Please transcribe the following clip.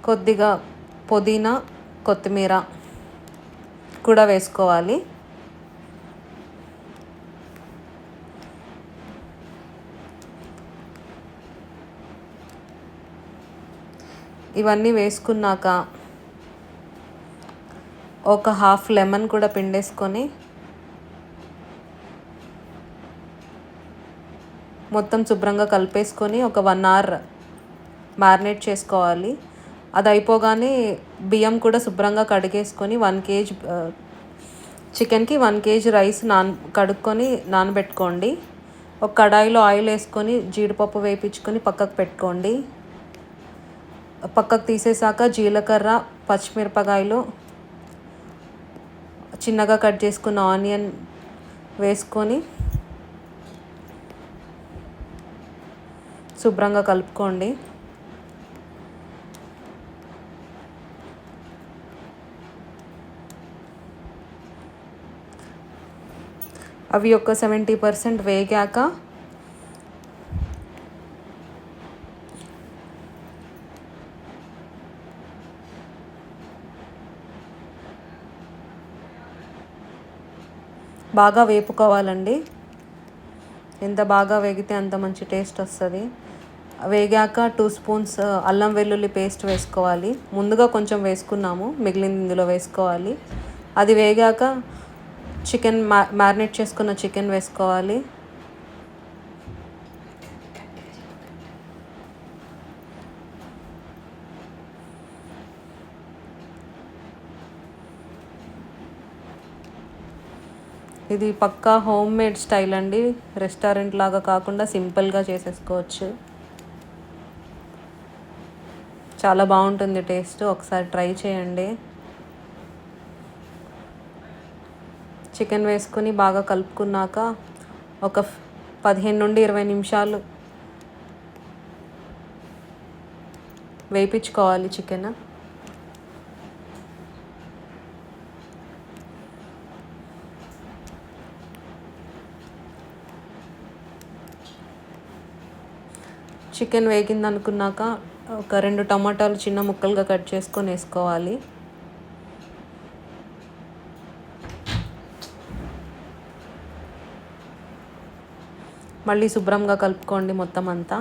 కొద్దిగా పుదీనా, కొత్తిమీర కూడా వేసుకోవాలి. ఇవన్నీ వేసుకున్నాక ఒక హాఫ్ లెమన్ కూడా పిండేసుకొని మొత్తం శుభ్రంగా కలిపేసుకొని ఒక 1 అవర్ మ్యారినేట్ చేసుకోవాలి. అది అయిపోగానే బియ్యం కూడా శుభ్రంగా కడిగేసుకొని 1 kg చికెన్కి 1 kg రైస్ కడుక్కొని నానబెట్టుకోండి. ఒక కడాయిలో ఆయిల్ వేసుకొని జీడిపప్పు వేయించుకొని పక్కకు పెట్టుకోండి. పక్కకు తీసేసాక జీలకర్ర, పచ్చిమిరపకాయలు, చిన్నగా కట్ చేసుకున్న ఆనియన్ వేసుకొని శుభ్రంగా కలుపుకోండి. అవి ఒక 70% వేగాక బాగా వేపుకోవాలండి. ఎంత బాగా వేగితే అంత మంచి టేస్ట్ వస్తుంది. వేగాక 2 స్పూన్స్ అల్లం వెల్లుల్లి పేస్ట్ వేసుకోవాలి. ముందుగా కొంచెం వేసుకున్నాము, మిగిలింది ఇందులో వేసుకోవాలి. అది వేగాక చికెన్ మ్యారినేట్ చేసుకున్న చికెన్ వేసుకోవాలి. ఇది పక్కా హోమ్ మేడ్ స్టైల్ అండి. రెస్టారెంట్ లాగా కాకుండా సింపుల్గా చేసేసుకోవచ్చు. చాలా బాగుంటుంది టేస్ట్. ఒకసారి ట్రై చేయండి. చికెన్ వేసుకొని బాగా కలుపుకున్నాక ఒక 15 నుండి 20 నిమిషాలు వేయించుకోవాలి చికెన్. చికెన్ వేగింది అనుకున్నాక ఒక 2 టమాటాలు చిన్న ముక్కలుగా కట్ చేసుకొని వేసుకోవాలి. మళ్ళీ శుభ్రంగా కలుపుకోండి మొత్తం అంతా.